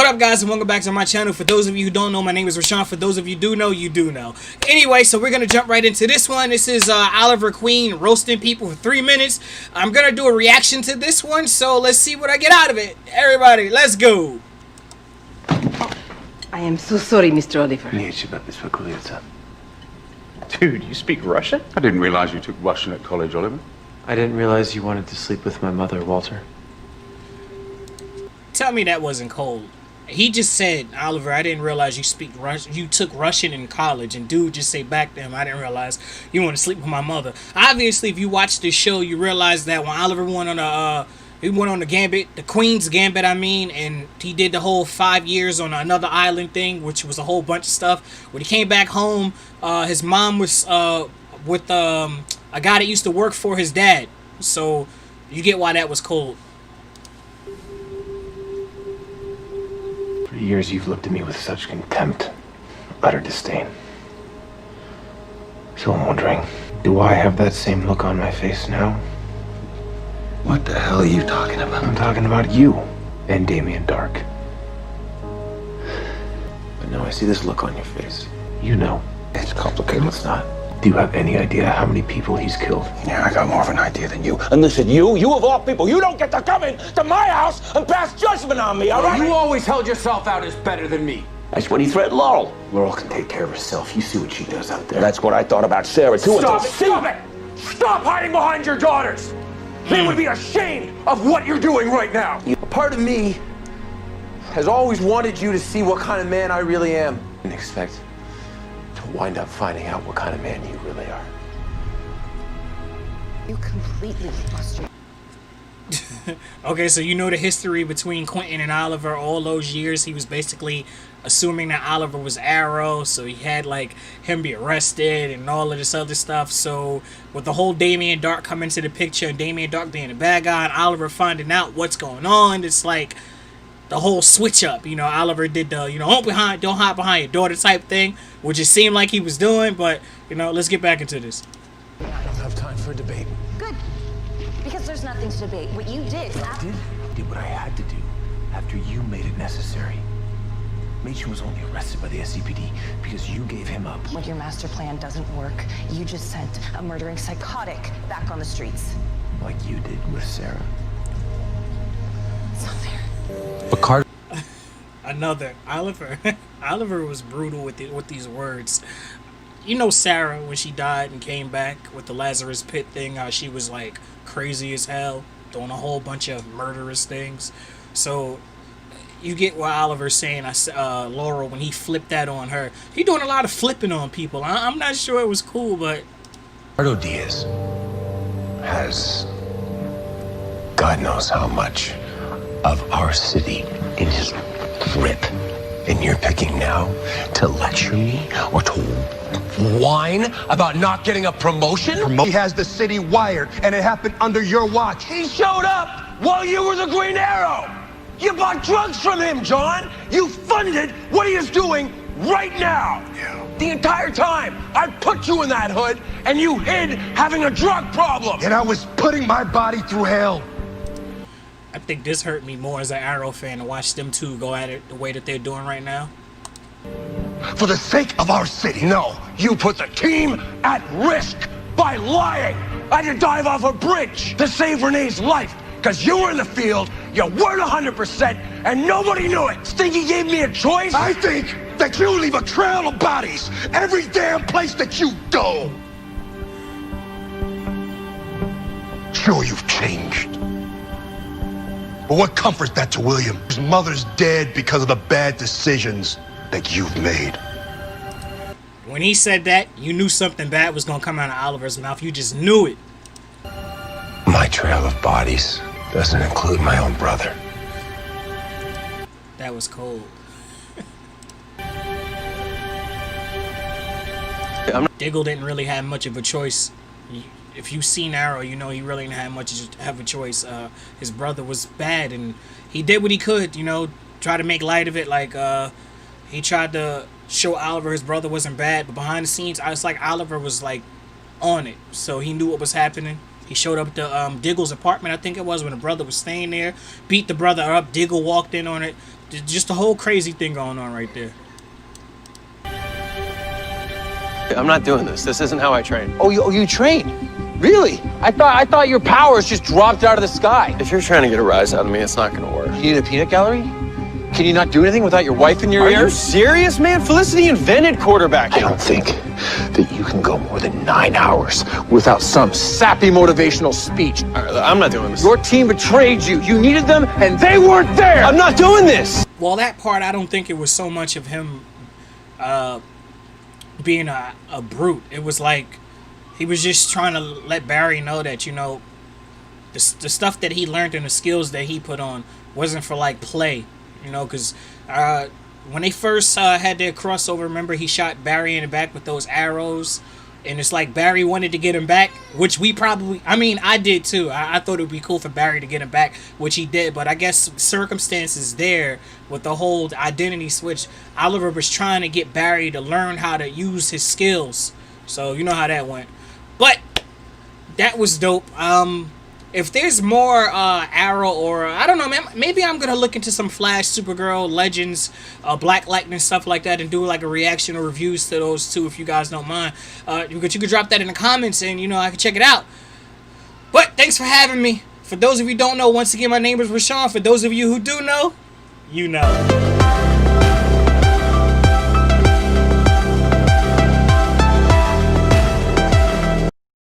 What up, guys, and welcome back to my channel. For those of you who don't know, my name is Rahshan. For those of you who do know, you do know. Anyway, so we're gonna jump right into this one. This is Oliver Queen roasting people for 3 minutes. I'm gonna do a reaction to this one, so let's see what I get out of it. Everybody, let's go. I am so sorry, Mr. Oliver. Dude, you speak Russian? I didn't realize you took Russian at college, Oliver. I didn't realize you wanted to sleep with my mother, Walter. Tell me that wasn't cold. He just said, Oliver, I didn't realize you speak Russian. You took Russian in college, and dude just say back to him, I didn't realize you want to sleep with my mother. Obviously, if you watch this show, you realize that when Oliver went on the gambit, the Queen's gambit, I mean, and he did the whole 5 years on another island thing, which was a whole bunch of stuff. When he came back home, his mom was with a guy that used to work for his dad. So you get why that was cold. For years you've looked at me with such contempt, utter disdain. So I'm wondering, do I have that same look on my face now? What the hell are you talking about? I'm talking about you and Damien Dark. But now I see this look on your face. You know. It's complicated. It's not. Do you have any idea how many people he's killed? Yeah, I got more of an idea than you. And listen, you of all people, you don't get to come in to my house and pass judgment on me, all right? You always held yourself out as better than me. That's when he threatened Laurel. Laurel can take care of herself. You see what she does out there. That's what I thought about Sarah, too. Stop it! Stop it! Stop hiding behind your daughters! They would be ashamed of what you're doing right now. A part of me has always wanted you to see what kind of man I really am. And expect to wind up finding out what kind of man you really are. You completely lost your... Okay, so you know the history between Quentin and Oliver. All those years, he was basically assuming that Oliver was Arrow, so he had like him be arrested and all of this other stuff. So with the whole Damien Dark coming into the picture and Damien Dark being the bad guy and Oliver finding out what's going on, it's like the whole switch up. You know, Oliver did the, don't hide behind your daughter type thing, which it seemed like he was doing. But let's get back into this. I don't have time for a debate. Good. Because there's nothing to debate. What you did... I did what I had to do after you made it necessary. Machin was only arrested by the SCPD because you gave him up. When your master plan doesn't work, you just sent a murdering psychotic back on the streets. Like you did with Sarah. It's not fair. But Carter... Another. Oliver was brutal with these words. You know Sarah, when she died and came back with the Lazarus Pit thing, how she was like crazy as hell, doing a whole bunch of murderous things. So you get what Oliver's saying. Laurel, when he flipped that on her, he doing a lot of flipping on people. I'm not sure it was cool, but Ricardo Diaz has God knows how much of our city in his grip. And you're picking now to lecture me or to whine about not getting a promotion? He has the city wired, and it happened under your watch. He showed up while you were the Green Arrow. You bought drugs from him, John. You funded what he is doing right now. Yeah. The entire time, I put you in that hood, and you hid having a drug problem. And I was putting my body through hell. I think this hurt me more as an Arrow fan to watch them two go at it the way that they're doing right now. For the sake of our city. No, you put the team at risk by lying. I had to dive off a bridge to save Renee's life because you were in the field, you weren't 100%, and nobody knew it. Think he gave me a choice? I think that you leave a trail of bodies every damn place that you go. Sure, you've changed. But what comforts that to William? His mother's dead because of the bad decisions that you've made. When he said that, you knew something bad was gonna come out of Oliver's mouth. You just knew it. My trail of bodies doesn't include my own brother. That was cold. Diggle didn't really have much of a choice. If you've seen Arrow, you know he really didn't have much of a choice. His brother was bad, and he did what he could, try to make light of it. Like, he tried to show Oliver his brother wasn't bad, but behind the scenes, it's like Oliver was, like, on it. So he knew what was happening. He showed up at the Diggle's apartment, I think it was, when the brother was staying there, beat the brother up. Diggle walked in on it, Just a whole crazy thing going on right there. I'm not doing this. This isn't how I train. Oh, you train? Really? I thought your powers just dropped out of the sky. If you're trying to get a rise out of me, it's not gonna work. You need a peanut gallery? Can you not do anything without your wife in your ear? Are you serious, man? Felicity invented quarterbacking. I don't think that you can go more than 9 hours without some sappy motivational speech. All right, I'm not doing this. Your team betrayed you. You needed them, and they weren't there. I'm not doing this. Well, that part, I don't think it was so much of him being a brute. It was like he was just trying to let Barry know that, you know, the stuff that he learned and the skills that he put on wasn't for, like, play. You know, because when they first had their crossover, remember, he shot Barry in the back with those arrows. And it's like Barry wanted to get him back, which we probably... I mean, I did too. I thought it would be cool for Barry to get him back, which he did. But I guess circumstances there with the whole identity switch, Oliver was trying to get Barry to learn how to use his skills. So, you know how that went. But that was dope. If there's more Arrow or... I don't know, man. Maybe I'm going to look into some Flash, Supergirl, Legends, Black Lightning, stuff like that, and do like a reaction or reviews to those two if you guys don't mind. You could drop that in the comments and, you know, I can check it out. But thanks for having me. For those of you who don't know, once again, my name is Rahshan. For those of you who do know, you know.